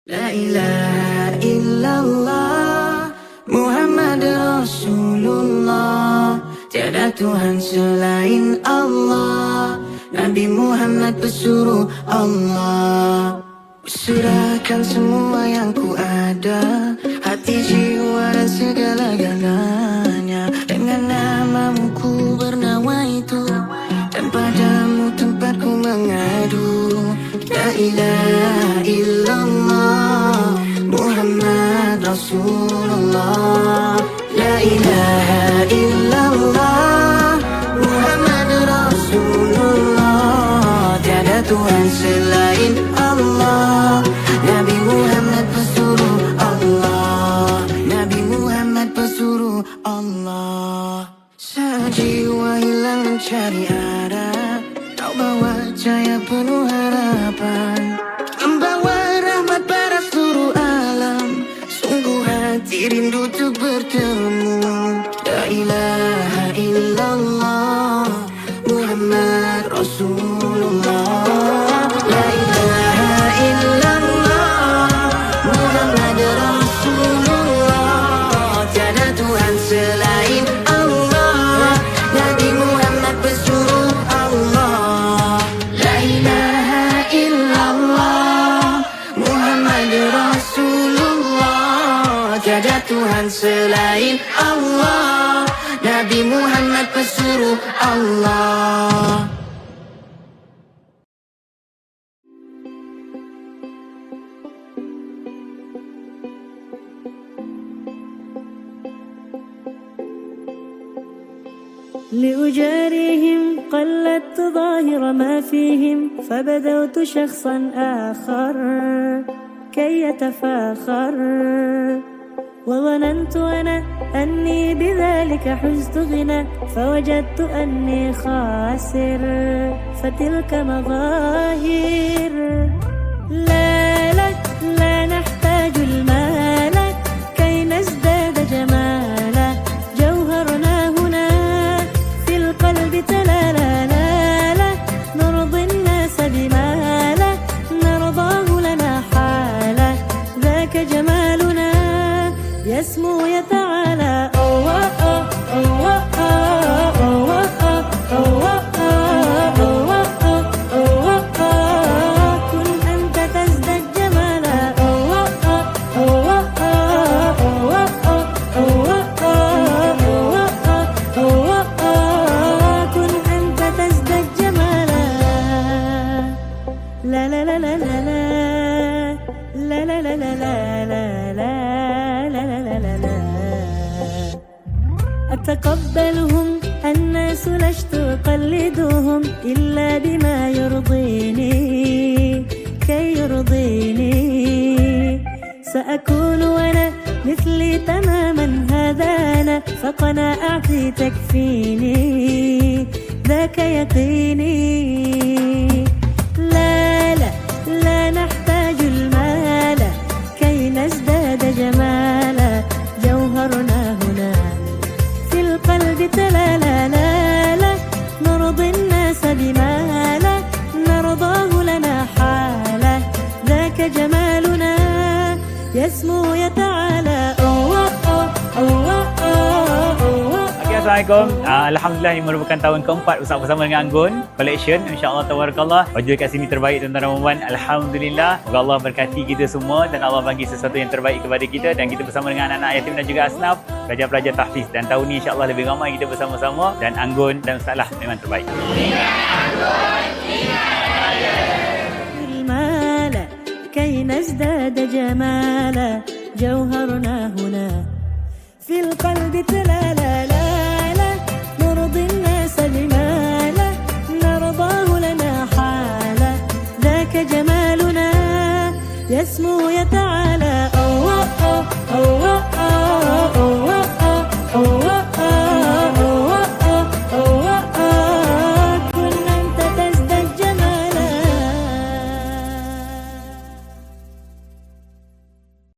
La ilaha illallah Muhammad Rasulullah. Tiada Tuhan selain Allah, Nabi Muhammad pesuruh Allah. Serahkan semua yang ku ada, hati, jiwa dan segala-galanya. Dengan namamu ku bernawa itu, dan padamu tempatku mengadu. La ilaha illallah Muhammad Rasulullah. La ilaha illallah Muhammad Rasulullah. Tiada Tuhan selain Allah, Nabi Muhammad pesuruh Allah. Nabi Muhammad pesuruh Allah. Sejiwa hilang mencari arah, kau bawa cahaya penuh harapan, membawa rahmat pada seluruh alam. Sungguh hati rindu untuk bertemu. La ilaha illallah Muhammad Rasulullah. La ilaha illallah Muhammad Rasulullah. Tiada Tuhan selain Allah, Nabi Muhammad pesuruh Allah. La ilaha illallah Muhammad Rasulullah. Tiada Tuhan selain Allah, Nabi Muhammad pesuruh Allah. لأجاريهم قلدت ظاهر ما فيهم، فبدوت شخصا آخر كي يتفاخر. وظننت أنا أني بذلك حزت غنى، فوجدت أني خاسر. فتلك مظاهر. لا لا لا نحتاج المال كي نزداد جمالا، جوهرنا هنا في القلب تلالا. لا لا نرضي الناس بما لا نرضاه لنا حالا، ذاك جمالنا يسمو يتعالى. كن أنت تزداد جمالا. كن أنت تزداد جمالا. لا لا لا لا لا لا لا لا لا لا لا. أتقبلهم الناس لست أقلدهم إلا بما يرضيني كي يرضيني. سأكون أنا مثلي تماما، هذا أنا، فقناعتي تكفيني، ذاك يقيني. لا لا لا نحتاج المال كي نزداد جمالا، جوهرنا هنا في القلب تلالا. لا لا نرضي الناس بما لا نرضاه لنا حالا، ذاك جمالنا يسمو يتعالى. Assalamualaikum. Alhamdulillah ini merupakan tahun keempat bersama-sama dengan Anggun Collection. InsyaAllah tabarakallah. Baju kat sini terbaik tuan-tuan dan puan. Alhamdulillah. Semoga Allah berkati kita semua dan Allah bagi sesuatu yang terbaik kepada kita, dan kita bersama dengan anak-anak yatim dan juga asnaf, pelajar-pelajar tahfiz. Dan tahun ini insyaAllah lebih ramai kita bersama-sama, dan Anggun dan Ustaz Lah memang terbaik. المال كي نزداد جمالا، جوهرنا هنا في القلب تلالا. لا لا نرضي الناس بما لا نرضاه لنا حالا، ذاك جمالنا يسمو يتعالى.